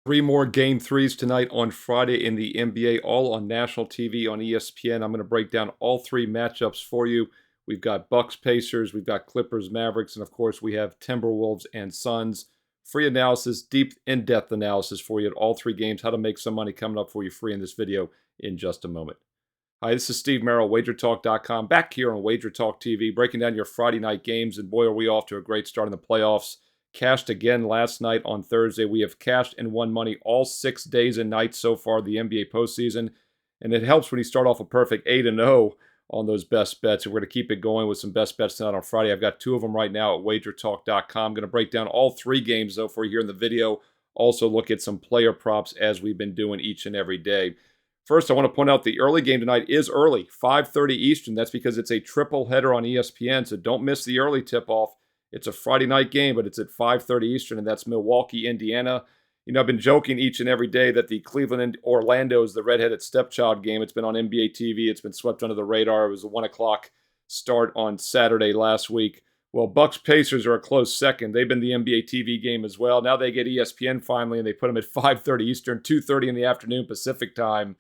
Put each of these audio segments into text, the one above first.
Three more game threes tonight on Friday in the NBA, all on national TV on ESPN. I'm going to break down all three matchups for you. We've got Bucks, Pacers, we've got Clippers, Mavericks, and of course we have Timberwolves and Suns. Free analysis, deep, in-depth analysis for you at all three games, how to make some money coming up for you free in this video in just a moment. Hi, this is Steve Merril, WagerTalk.com, back here on WagerTalk TV, breaking down your Friday night games, and boy, are we off to a great start in the playoffs. Cashed again last night on Thursday. We have cashed and won money all 6 days and nights so far the NBA postseason, and it helps when you start off a perfect 8-0 on those best bets. And we're going to keep it going with some best bets tonight on Friday. I've got two of them right now at WagerTalk.com. I'm going to break down all three games, though, for you here in the video. Also look at some player props as we've been doing each and every day. First, I want to point out the early game tonight is early, 5:30 Eastern. That's because it's a triple header on ESPN, so don't miss the early tip-off. It's a Friday night game, but it's at 5:30 Eastern, and that's Milwaukee, Indiana. You know, I've been joking each and every day that the Cleveland and Orlando is the redheaded stepchild game. It's been on NBA TV. It's been swept under the radar. It was a 1 o'clock start on Saturday last week. Well, Bucks Pacers are a close second. They've been the NBA TV game as well. Now they get ESPN finally, and they put them at 5:30 Eastern, 2:30 in the afternoon Pacific time.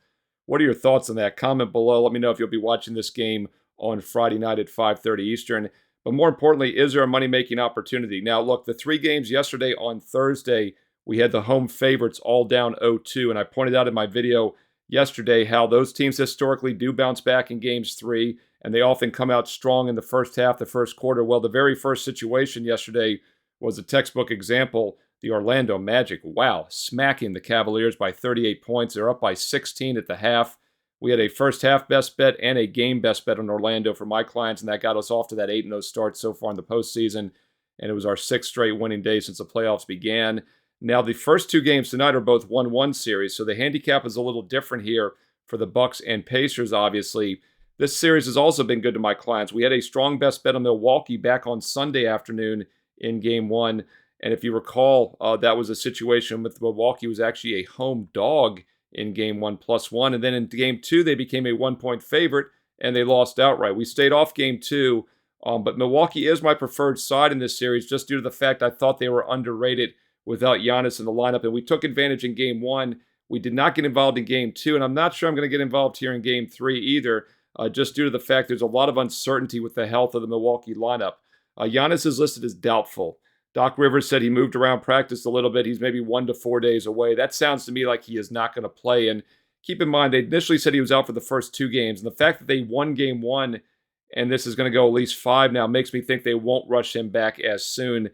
What are your thoughts on that? Comment below. Let me know if you'll be watching this game on Friday night at 5:30 Eastern. But more importantly, is there a money-making opportunity? Now, look, the three games yesterday on Thursday, we had the home favorites all down 0-2. And I pointed out in my video yesterday how those teams historically do bounce back in games three, and they often come out strong in the first half, the first quarter. Well, the very first situation yesterday was a textbook example. The Orlando Magic, wow, smacking the Cavaliers by 38 points. They're up by 16 at the half. We had a first half best bet and a game best bet on Orlando for my clients, and that got us off to that 8-0 start so far in the postseason. And it was our sixth straight winning day since the playoffs began. Now, the first two games tonight are both 1-1 series, so the handicap is a little different here for the Bucks and Pacers, obviously. This series has also been good to my clients. We had a strong best bet on Milwaukee back on Sunday afternoon in game one. And if you recall, that was a situation with Milwaukee was actually a home dog in game one +1. And then in game two, they became a 1-point favorite and they lost outright. We stayed off game two, but Milwaukee is my preferred side in this series just due to the fact I thought they were underrated without Giannis in the lineup. And we took advantage in game one. We did not get involved in game two, and I'm not sure I'm going to get involved here in game three either, just due to the fact there's a lot of uncertainty with the health of the Milwaukee lineup. Giannis is listed as doubtful. Doc Rivers said he moved around practice a little bit. He's maybe 1 to 4 days away. That sounds to me like he is not going to play. And keep in mind, they initially said he was out for the first two games. And the fact that they won game one, and this is going to go at least 5 now, makes me think they won't rush him back as soon.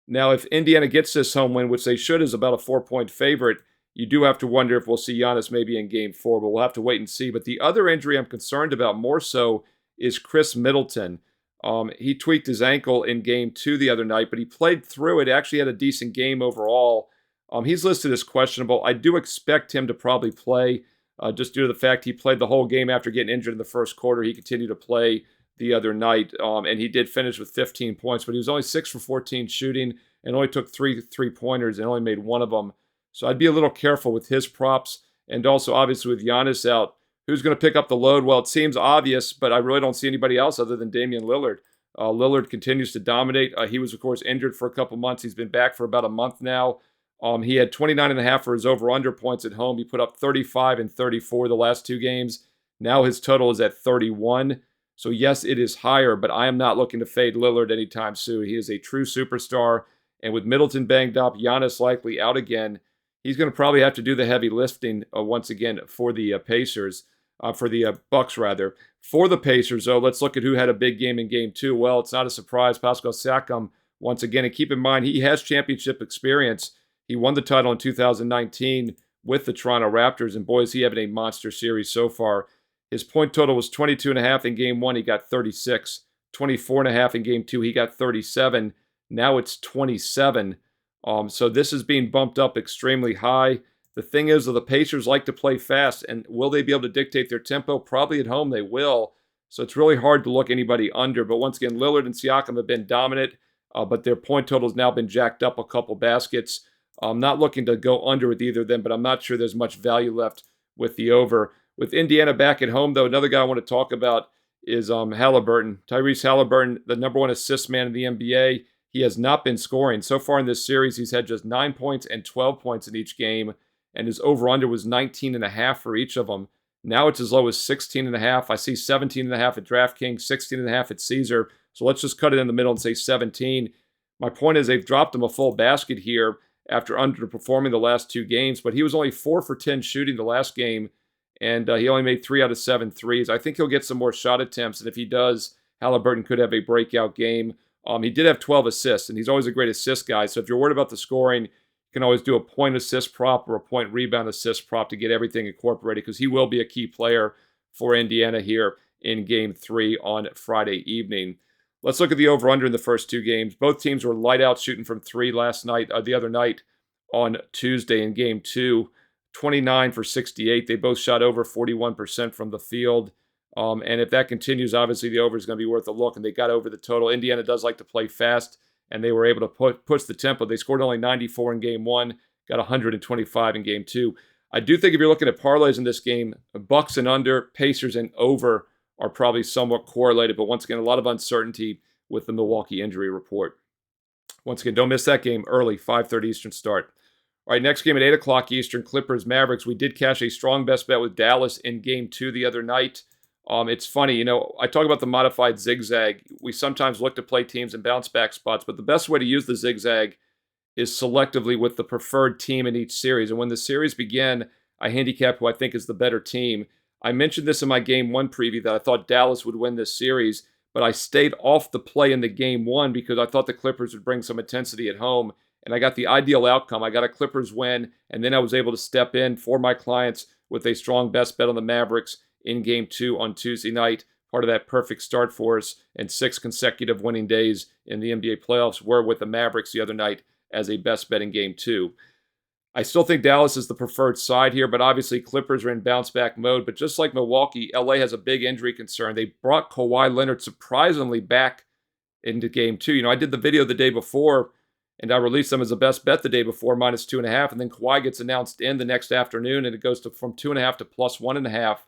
Now, if Indiana gets this home win, which they should, is about a 4-point favorite, you do have to wonder if we'll see Giannis maybe in game 4, but we'll have to wait and see. But the other injury I'm concerned about more so is Chris Middleton. He tweaked his ankle in game two the other night, but he played through it. Actually had a decent game overall. He's listed as questionable. I do expect him to probably play just due to the fact he played the whole game after getting injured in the first quarter. He continued to play the other night, and he did finish with 15 points, but he was only 6 for 14 shooting and only took three three-pointers and only made one of them. So I'd be a little careful with his props, and also obviously with Giannis out. Who's going to pick up the load? Well, it seems obvious, but I really don't see anybody else other than Damian Lillard. Lillard continues to dominate. He was, of course, injured for a couple months. He's been back for about a month now. He had 29.5 for his over-under points at home. He put up 35 and 34 the last two games. Now his total is at 31. So, yes, it is higher, but I am not looking to fade Lillard anytime soon. He is a true superstar. And with Middleton banged up, Giannis likely out again, he's going to probably have to do the heavy lifting once again for the Pacers. For the Bucks, rather. For the Pacers, though, let's look at who had a big game in game two. Well, it's not a surprise. Pascal Siakam, once again. And keep in mind, he has championship experience. He won the title in 2019 with the Toronto Raptors. And boy, is he having a monster series so far. His point total was 22.5 in game one. He got 36. 24.5 in game two. He got 37. Now it's 27. So this is being bumped up extremely high. The thing is, the Pacers like to play fast, and will they be able to dictate their tempo? Probably at home they will. So it's really hard to look anybody under. But once again, Lillard and Siakam have been dominant, but their point total has now been jacked up a couple baskets. I'm not looking to go under with either of them, but I'm not sure there's much value left with the over. With Indiana back at home, though, another guy I want to talk about is Halliburton. Tyrese Halliburton, the number one assist man in the NBA. he has not been scoring. So far in this series, he's had just 9 points and 12 points in each game, and his over-under was 19.5 for each of them. Now it's as low as 16.5. I see 17.5 at DraftKings, 16.5 at Caesar. So let's just cut it in the middle and say 17. My point is they've dropped him a full basket here after underperforming the last 2 games, but he was only 4 for 10 shooting the last game, and he only made 3 out of 7 threes. I think he'll get some more shot attempts, and if he does, Halliburton could have a breakout game. He did have 12 assists, and he's always a great assist guy. So if you're worried about the scoring, you can always do a point assist prop or a point rebound assist prop to get everything incorporated, because he will be a key player for Indiana here in Game 3 on Friday evening. Let's look at the over-under in the first 2 games. Both teams were light out shooting from 3 the other night on Tuesday in Game 2. 29 for 68. They both shot over 41% from the field. And if that continues, obviously the over is going to be worth a look, and they got over the total. Indiana does like to play fast, and they were able to push the tempo. They scored only 94 in Game 1, got 125 in Game 2. I do think if you're looking at parlays in this game, Bucks and under, Pacers and over are probably somewhat correlated, but once again, a lot of uncertainty with the Milwaukee injury report. Once again, don't miss that game early, 5:30 Eastern start. All right, next game at 8 o'clock Eastern, Clippers, Mavericks. We did cash a strong best bet with Dallas in Game 2 the other night. It's funny, I talk about the modified zigzag. We sometimes look to play teams in bounce back spots, but the best way to use the zigzag is selectively with the preferred team in each series. And when the series began, I handicap who I think is the better team. I mentioned this in my Game 1 preview that I thought Dallas would win this series, but I stayed off the play in the Game 1 because I thought the Clippers would bring some intensity at home, and I got the ideal outcome. I got a Clippers win, and then I was able to step in for my clients with a strong best bet on the Mavericks in Game 2 on Tuesday night, part of that perfect start for us, and 6 consecutive winning days in the NBA playoffs were with the Mavericks the other night as a best bet in Game 2. I still think Dallas is the preferred side here, but obviously Clippers are in bounce-back mode. But just like Milwaukee, LA has a big injury concern. They brought Kawhi Leonard surprisingly back into Game 2. I did the video the day before, and I released them as a best bet the day before, -2.5, and then Kawhi gets announced in the next afternoon, and it goes from 2.5 to +1.5.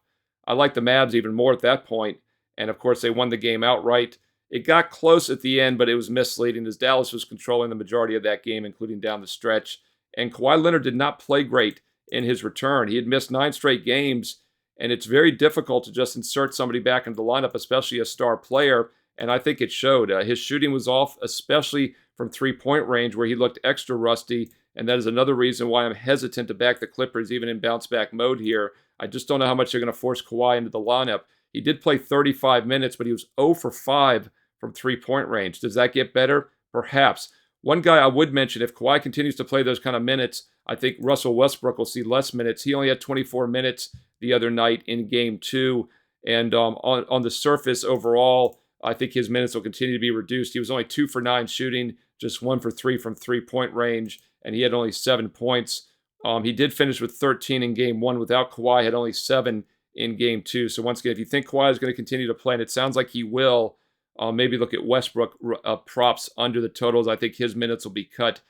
I like the Mavs even more at that point, and of course they won the game outright. It got close at the end, but it was misleading as Dallas was controlling the majority of that game, including down the stretch. And Kawhi Leonard did not play great in his return. He had missed 9 straight games, and it's very difficult to just insert somebody back into the lineup, especially a star player, and I think it showed. His shooting was off, especially from three-point range, where he looked extra rusty, and that is another reason why I'm hesitant to back the Clippers even in bounce-back mode here. I just don't know how much they're going to force Kawhi into the lineup. He did play 35 minutes, but he was 0 for 5 from three-point range. Does that get better? Perhaps. One guy I would mention, if Kawhi continues to play those kind of minutes, I think Russell Westbrook will see less minutes. He only had 24 minutes the other night in Game 2. And on the surface overall, I think his minutes will continue to be reduced. He was only 2 for 9 shooting, just 1 for 3 from three-point range, and he had only 7 points. He did finish with 13 in Game 1 without Kawhi, had only 7 in Game 2. So once again, if you think Kawhi is going to continue to play, and it sounds like he will, maybe look at Westbrook props under the totals. I think his minutes will be cut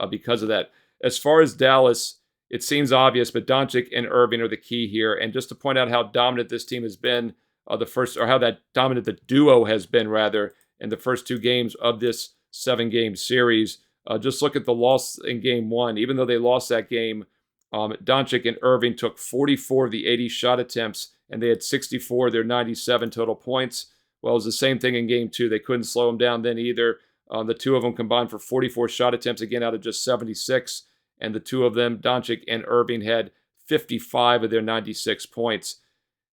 because of that. As far as Dallas, it seems obvious, but Doncic and Irving are the key here. And just to point out how dominant this team has been, how that dominant the duo has been, rather, in the first 2 games of this 7-game series. Just look at the loss in Game 1. Even though they lost that game, Doncic and Irving took 44 of the 80 shot attempts, and they had 64 of their 97 total points. Well, it was the same thing in Game 2. They couldn't slow them down then either. The two of them combined for 44 shot attempts, again, out of just 76. And the two of them, Doncic and Irving, had 55 of their 96 points.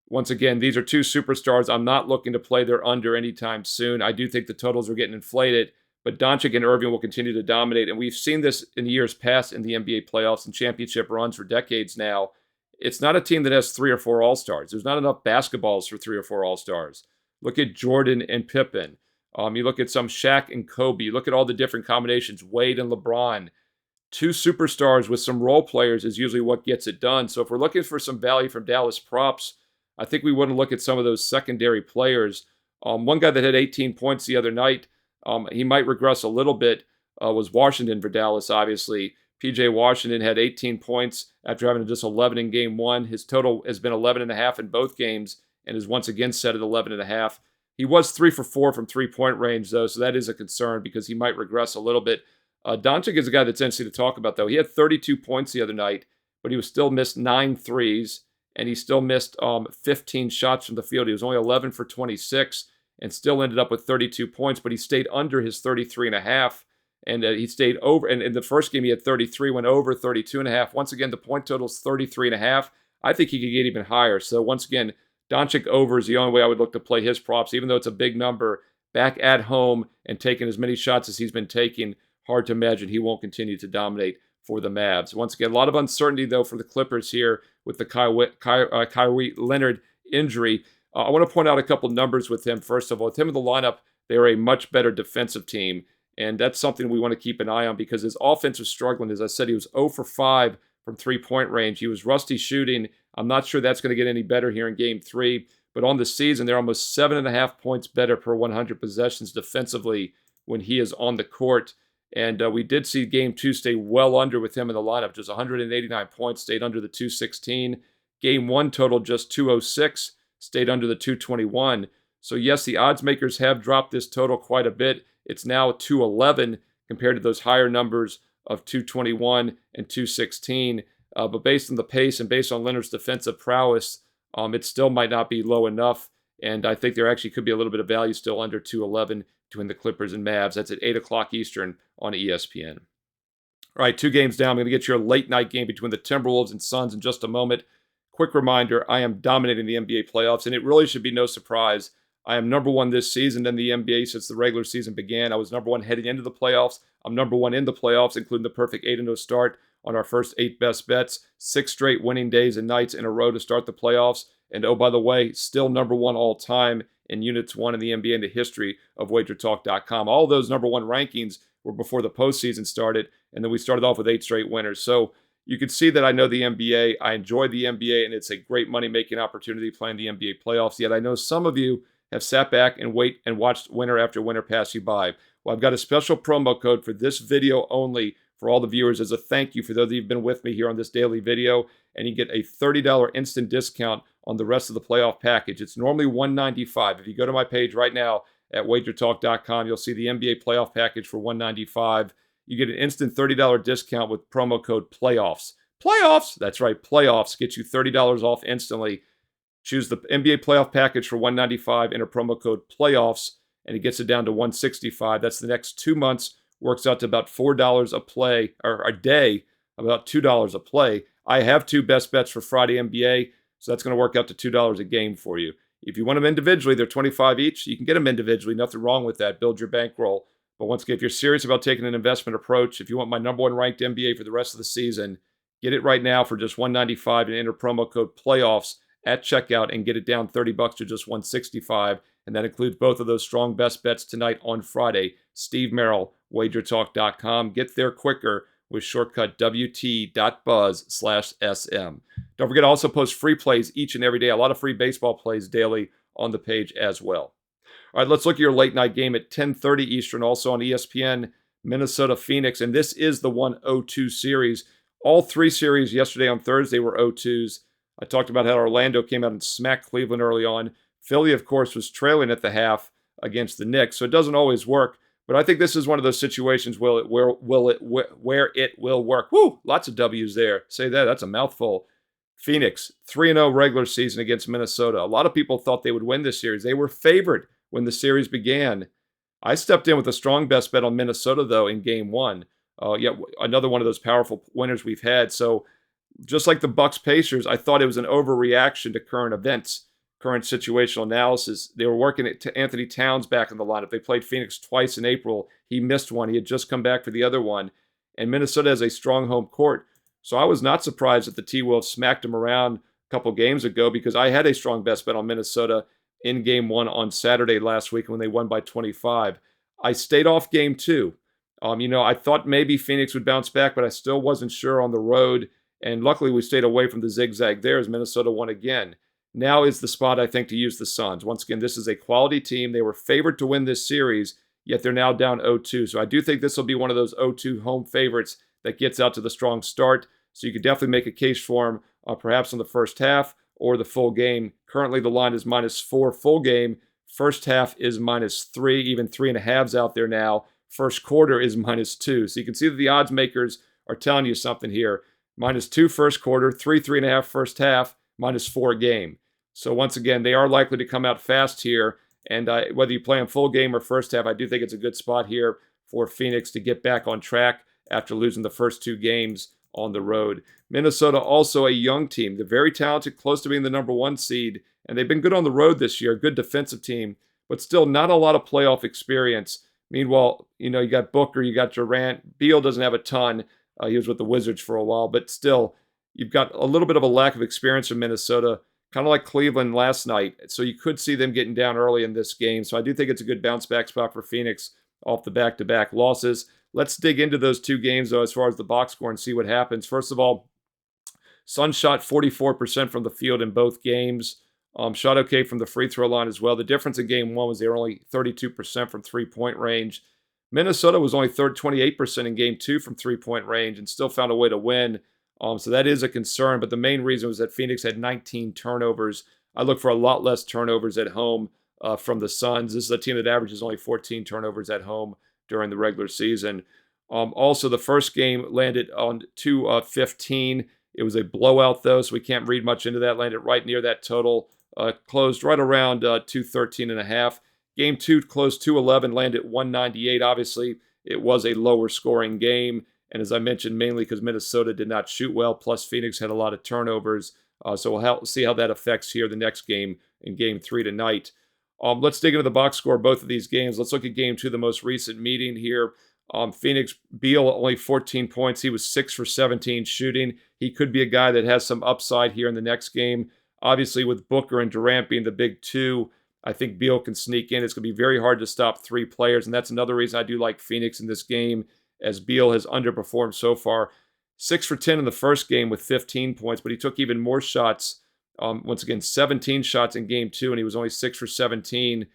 Once again, these are 2 superstars. I'm not looking to play their under anytime soon. I do think the totals are getting inflated, but Doncic and Irving will continue to dominate. And we've seen this in years past in the NBA playoffs and championship runs for decades now. It's not a team that has 3 or 4 All-Stars. There's not enough basketballs for 3 or 4 All-Stars. Look at Jordan and Pippen. You look at some Shaq and Kobe. You look at all the different combinations, Wade and LeBron. 2 superstars with some role players is usually what gets it done. So if we're looking for some value from Dallas props, I think we want to look at some of those secondary players. One guy that had 18 points the other night, he might regress a little bit, was Washington for Dallas, obviously. P.J. Washington had 18 points after having just 11 in Game 1. His total has been 11.5 in both games and is once again set at 11.5. He was 3 for 4 from three-point range, though, so that is a concern because he might regress a little bit. Doncic is a guy that's interesting to talk about, though. He had 32 points the other night, but he was still missed 9 threes, and he still missed 15 shots from the field. He was only 11 for 26 and still ended up with 32 points, but he stayed under his 33 and a half, and he stayed over. And in the first game, he had 33, went over 32 and a half. Once again, the point total is 33 and a half. I think he could get even higher. So once again, Doncic over is the only way I would look to play his props, even though it's a big number. Back at home and taking as many shots as he's been taking, hard to imagine he won't continue to dominate for the Mavs. Once again, a lot of uncertainty, though, for the Clippers here with the Kawhi Leonard injury. I want to point out a couple numbers with him. First of all, with him in the lineup, they're a much better defensive team, and that's something we want to keep an eye on because his offense was struggling. As I said, he was 0 for 5 from three-point range. He was rusty shooting. I'm not sure that's going to get any better here in Game 3, but on the season, they're almost 7.5 points better per 100 possessions defensively when he is on the court. And we did see Game 2 stay well under with him in the lineup. Just 189 points, stayed under the 216. Game 1 total just 206, stayed under the 221. So yes, the odds makers have dropped this total quite a bit. It's now 211 compared to those higher numbers of 221 and 216. But based on the pace and based on Leonard's defensive prowess, it still might not be low enough. And I think there actually could be a little bit of value still under 211 between the Clippers and Mavs. That's at 8 o'clock Eastern on ESPN. All right, 2 games down. I'm going to get your late night game between the Timberwolves and Suns in just a moment. Quick reminder, I am dominating the NBA playoffs, and it really should be no surprise. I am number 1 this season in the NBA since the regular season began. I was number 1 heading into the playoffs. I'm number 1 in the playoffs, including the perfect 8-0 start on our first 8 best bets. 6 straight winning days and nights in a row to start the playoffs. And oh, by the way, still number 1 all time in units won in the NBA in the history of WagerTalk.com. All those number 1 rankings were before the postseason started, and then we started off with 8 straight winners. So you can see that I know the NBA. I enjoy the NBA, and it's a great money-making opportunity playing the NBA playoffs. Yet I know some of you have sat back and watched winner after winner pass you by. Well, I've got a special promo code for this video only for all the viewers as a thank you for those of you who've been with me here on this daily video, and you get a $30 instant discount on the rest of the playoff package. It's normally $195. If you go to my page right now at WagerTalk.com, you'll see the NBA playoff package for $195. You get an instant $30 discount with promo code PLAYOFFS. Playoffs! That's right, playoffs. Get you $30 off instantly. Choose the NBA playoff package for $195, enter promo code PLAYOFFS, and it gets it down to $165. That's the next 2 months. Works out to about $4 a play, or a day, about $2 a play. I have 2 best bets for Friday NBA, so that's going to work out to $2 a game for you. If you want them individually, they're $25 each. You can get them individually. Nothing wrong with that. Build your bankroll. But once again, if you're serious about taking an investment approach, if you want my number 1 ranked NBA for the rest of the season, get it right now for just $195 and enter promo code PLAYOFFS at checkout and get it down $30 to just $165. And that includes both of those strong best bets tonight on Friday. Steve Merril, WagerTalk.com. Get there quicker with shortcut wt.buzz/SM. Don't forget to also post free plays each and every day. A lot of free baseball plays daily on the page as well. All right, let's look at your late night game at 10:30 Eastern, also on ESPN, Minnesota Phoenix. And this is the 1-0-2 series. All 3 series yesterday on Thursday were 0-2s. I talked about how Orlando came out and smacked Cleveland early on. Philly, of course, was trailing at the half against the Knicks, so it doesn't always work. But I think this is one of those situations where it will work. Woo! Lots of W's there. Say that. That's a mouthful. Phoenix, 3-0 regular season against Minnesota. A lot of people thought they would win this series. They were favored when the series began. I stepped in with a strong best bet on Minnesota, though, in Game 1. Yet another one of those powerful winners we've had. So just like the Bucks Pacers, I thought it was an overreaction to current events. Current situational analysis. They were working at Anthony Towns back in the lineup. They played Phoenix twice in April. He missed one. He had just come back for the other one. And Minnesota has a strong home court. So I was not surprised that the T-Wolves smacked him around a couple games ago because I had a strong best bet on Minnesota in Game 1 on Saturday last week when they won by 25. I stayed off Game 2. I thought maybe Phoenix would bounce back, but I still wasn't sure on the road. And luckily we stayed away from the zigzag there as Minnesota won again. Now is the spot, I think, to use the Suns. Once again, this is a quality team. They were favored to win this series, yet they're now down 0-2. So I do think this will be one of those 0-2 home favorites that gets out to the strong start. So you could definitely make a case for them, perhaps in the first half or the full game. Currently, the line is -4 full game, First half is -3, even 3.5s out there now. First quarter is -2. So you can see that the odds makers are telling you something here. -2 first quarter, 3.5 first half, -4 game. So once again, they are likely to come out fast here. And whether you play them full game or first half, I do think it's a good spot here for Phoenix to get back on track after losing the first 2 games on the road. Minnesota, also a young team. They're very talented, close to being the #1 seed, and they've been good on the road this year, good defensive team, but still not a lot of playoff experience. Meanwhile, you got Booker, you got Durant. Beal doesn't have a ton. He was with the Wizards for a while, but still, you've got a little bit of a lack of experience in Minnesota, kind of like Cleveland last night. So you could see them getting down early in this game. So I do think it's a good bounce back spot for Phoenix off the back-to-back losses. Let's dig into those 2 games, though, as far as the box score and see what happens. First of all, Suns shot 44% from the field in both games. Shot okay from the free throw line as well. The difference in game 1 was they were only 32% from three-point range. Minnesota was only 28% in game 2 from three-point range and still found a way to win. So that is a concern, but the main reason was that Phoenix had 19 turnovers. I look for a lot less turnovers at home from the Suns. This is a team that averages only 14 turnovers at home during the regular season. Also, the first game landed on 215. It was a blowout, though, so we can't read much into that. Landed right near that total. Closed right around 213.5. Game 2 closed 211, landed 198. Obviously, it was a lower scoring game. And as I mentioned, mainly because Minnesota did not shoot well, plus Phoenix had a lot of turnovers. So we'll see how that affects here the next game in Game 3 tonight. Let's dig into the box score of both of these games. Let's look at Game 2, the most recent meeting here. Phoenix, Beal, only 14 points. He was 6 for 17 shooting. He could be a guy that has some upside here in the next game. Obviously, with Booker and Durant being the big 2, I think Beal can sneak in. It's going to be very hard to stop 3 players, and that's another reason I do like Phoenix in this game, as Beal has underperformed so far. 6 for 10 in the first game with 15 points, but he took even more shots. Once again, 17 shots in game 2, and he was only 6 for 17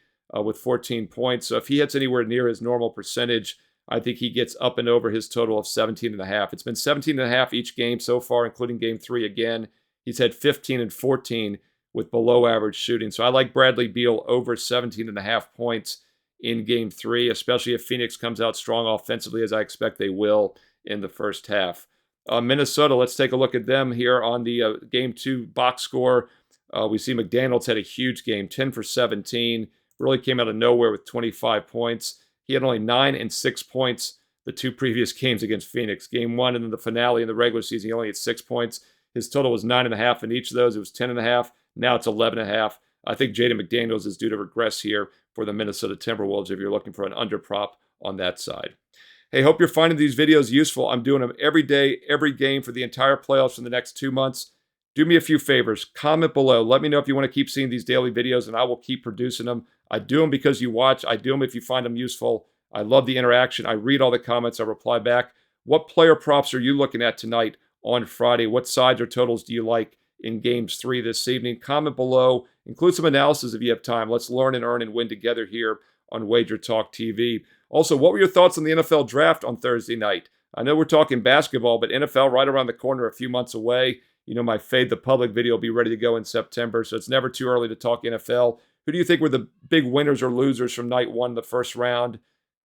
with 14 points. So if he hits anywhere near his normal percentage, I think he gets up and over his total of 17.5. It's been 17.5 each game so far, including game 3 again. He's had 15 and 14 with below average shooting. So I like Bradley Beal over 17.5 points in game 3, especially if Phoenix comes out strong offensively, as I expect they will in the first half. Minnesota, let's take a look at them here on the game 2 box score. We see McDaniels had a huge game, 10 for 17. Really came out of nowhere with 25 points. He had only 9 and 6 points the 2 previous games against Phoenix. Game 1 and then the finale in the regular season, he only had 6 points. His total was 9.5 in each of those. It was 10.5. Now it's 11.5. I think Jaden McDaniels is due to regress here for the Minnesota Timberwolves if you're looking for an under prop on that side. Hey, hope you're finding these videos useful. I'm doing them every day, every game for the entire playoffs for the next 2 months. Do me a few favors. Comment below. Let me know if you want to keep seeing these daily videos, and I will keep producing them. I do them because you watch. I do them if you find them useful. I love the interaction. I read all the comments. I reply back. What player props are you looking at tonight on Friday? What sides or totals do you like in Games 3 this evening? Comment below. Include some analysis if you have time. Let's learn and earn and win together here on WagerTalk TV. Also, what were your thoughts on the NFL draft on Thursday night? I know we're talking basketball, but NFL right around the corner, a few months away. My Fade the Public video will be ready to go in September, so it's never too early to talk NFL. Who do you think were the big winners or losers from night 1, the first round?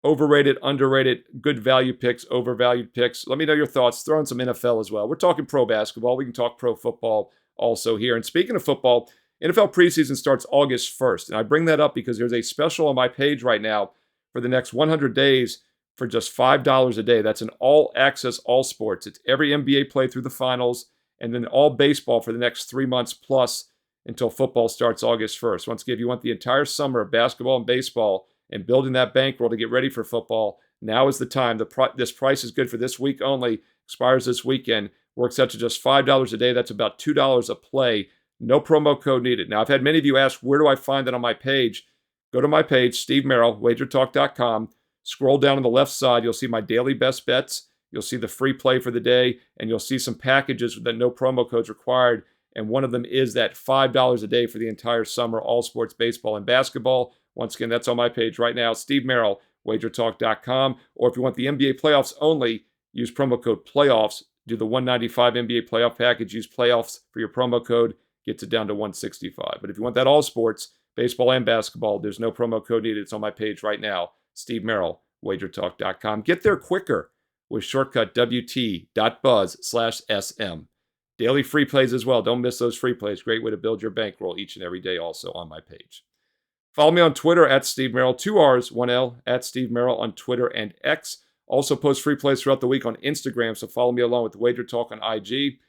Overrated, underrated, good value picks, overvalued picks. Let me know your thoughts. Throw in some NFL as well. We're talking pro basketball. We can talk pro football also here. And speaking of football, NFL preseason starts August 1st. And I bring that up because there's a special on my page right now for the next 100 days for just $5 a day. That's an all-access, all sports. It's every NBA play through the finals, and then all baseball for the next 3 months plus until football starts August 1st. Once again, if you want the entire summer of basketball and baseball and building that bankroll to get ready for football, now is the time. This price is good for this week only. Expires this weekend. Works out to just $5 a day. That's about $2 a play. No promo code needed. Now, I've had many of you ask, where do I find that on my page? Go to my page, Steve Merril, WagerTalk.com. Scroll down on the left side. You'll see my daily best bets. You'll see the free play for the day, and you'll see some packages that no promo codes required. And one of them is that $5 a day for the entire summer, all sports, baseball, and basketball. Once again, that's on my page right now, Steve Merril, WagerTalk.com. Or if you want the NBA playoffs only, use promo code PLAYOFFS. Do the $195 NBA playoff package. Use playoffs for your promo code. Gets it down to $165. But if you want that all sports, baseball and basketball. There's no promo code needed. It's on my page right now, Steve Merril, WagerTalk.com. Get there quicker with shortcut wt.buzz/SM. Daily free plays as well. Don't miss those free plays. Great way to build your bankroll each and every day also on my page. Follow me on Twitter at Steve Merril, 2 R's, 1 L, at Steve Merril on Twitter and X. Also post free plays throughout the week on Instagram, so follow me along with Wager Talk on IG.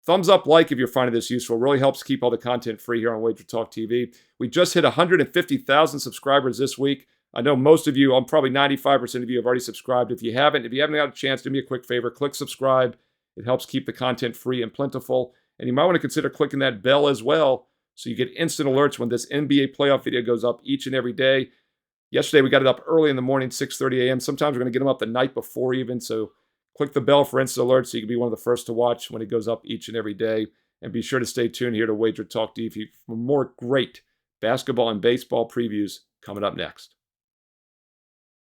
Thumbs up, like if you're finding this useful. It really helps keep all the content free here on Wager Talk TV. We just hit 150,000 subscribers this week. I know most of you, probably 95% of you have already subscribed. If you haven't got a chance, do me a quick favor, click subscribe. It helps keep the content free and plentiful. And you might want to consider clicking that bell as well so you get instant alerts when this NBA playoff video goes up each and every day. Yesterday, we got it up early in the morning, 6:30 a.m. Sometimes we're going to get them up the night before even. So click the bell for instant alerts so you can be one of the first to watch when it goes up each and every day. And be sure to stay tuned here to Wager Talk TV for more great basketball and baseball previews coming up next.